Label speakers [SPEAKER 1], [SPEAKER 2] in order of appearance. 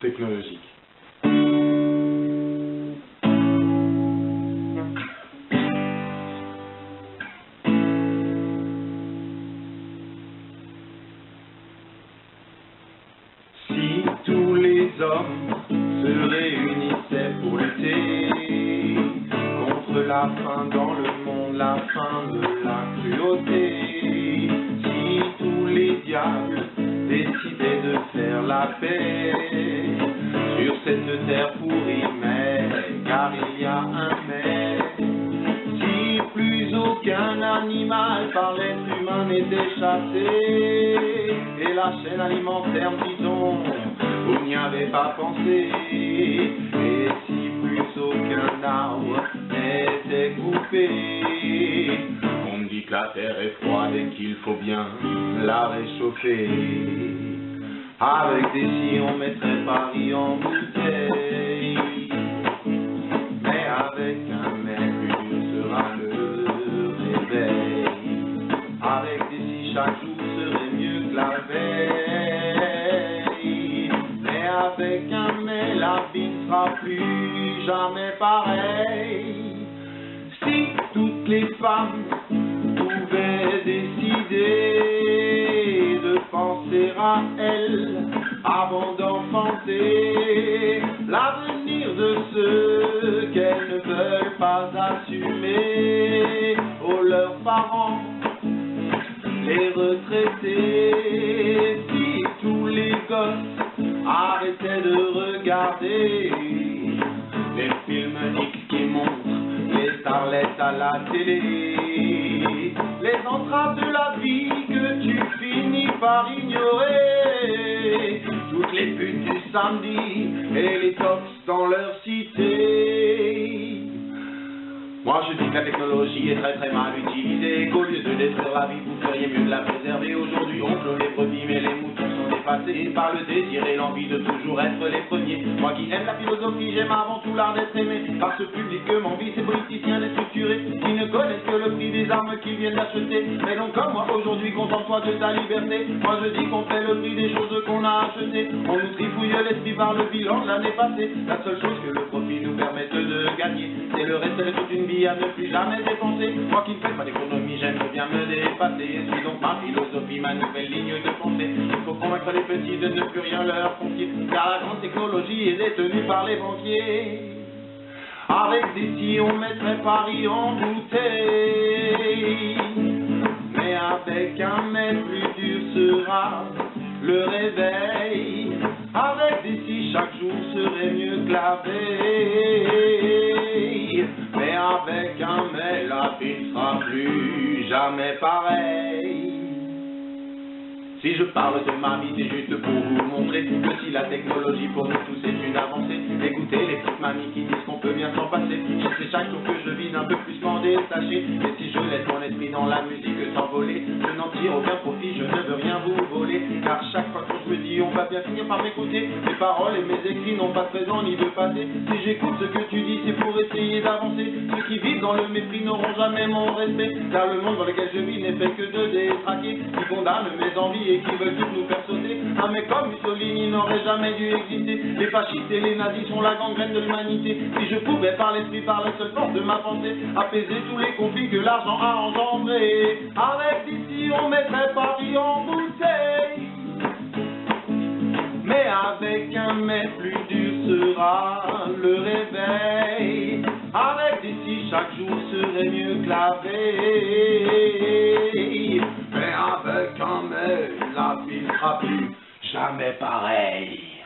[SPEAKER 1] technologique. Si tous les hommes se réunissaient pour lutter contre la faim dans le monde, la faim de la cruauté, si tous les diables décidaient de faire la paix sur cette terre pourrie, mais car il y a un mais, si plus aucun animal par l'être humain n'était chassé, et la chaîne alimentaire, disons, vous n'y avez pas pensé, et si plus aucun arbre n'était coupé, on me dit que la terre est froide et qu'il faut bien la réchauffer. Avec des scies on mettrait Paris en bouteille, mais avec un mais plus dur sera le réveil. Avec des scies chaque jour serait mieux que la veille, mais avec un mais la vie ne sera plus jamais pareille. Si toutes les femmes pouvaient décider de penser à elles avant d'enfanter l'avenir de ceux qu'elles ne veulent pas assumer, oh leurs parents, les retraités, si tous les gosses arrêtaient de regarder les films X qui montrent les starlettes à la télé, les entraves de la vie que tu finis par ignorer, toutes les putes du samedi et les tops dans leur cité. Moi je dis que la technologie est très très mal utilisée, qu'au lieu de détruire la vie, vous feriez mieux de la préserver. Aujourd'hui on clôt les brebis mais les moutons sont dépassés par le désir et l'envie de toujours être les premiers. Moi qui aime la philosophie, j'aime avant tout l'art d'être aimé par ce public que m'envie ces politiciens déstructurés qui ne connaissent que le prix des armes qu'ils viennent d'acheter. Mais donc comme moi aujourd'hui, contente-toi de ta liberté. Moi je dis qu'on fait le prix des choses qu'on a achetées. On nous trifouille l'esprit par le bilan de l'année passée. La seule chose que le profit nous permette de gagner, c'est le reste de toute une vie à ne plus jamais dépenser. Moi qui ne fais pas d'économie, j'aime bien me dépasser. Et suis donc ma philosophie, ma nouvelle ligne de pensée. Il faut convaincre les petits de ne plus rien leur confier, car la grande technologie est détenue par les banquiers. Avec des scies on mettrait Paris en bouteille, mais avec un mais plus dur sera le réveil. Avec des scies chaque jour serait mieux que la veille, mais avec un mais la vie ne sera plus jamais pareille. Si je parle de ma vie, c'est juste pour vous montrer que si la technologie pour nous tous est une avancée, écoutez les petites mamies qui disent qu'on peut bien s'en passer. Je sais chaque jour que je vis un peu plus qu'en détaché, et si je laisse mon esprit dans la musique s'envoler, je n'en tire aucun profit, je ne veux rien vous voler, car chaque fois que je me dis on va bien finir par m'écouter, mes paroles et mes écrits n'ont pas de présent ni de passé. Si j'écoute ce que tu dis, c'est pour essayer d'avancer. Ceux qui vivent dans le mépris n'auront jamais mon respect, car le monde dans lequel je vis n'est fait que de détraquer, qui condamnent mes envies et qui veulent tous nous faire sauter. Un mec comme Mussolini n'aurait jamais dû exister. Les fascistes et les nazis sont la gangrène de l'humanité. Si je pouvais par l'esprit, par la seule force de ma pensée, apaiser tous les conflits que l'argent a engendrés, avec d'ici on mettrait Paris en bouteille, mais avec un mais plus dur sera le réveil. Avec d'ici chaque jour serait mieux que la veille, mais avec un mais la vie ne sera plus jamais pareille.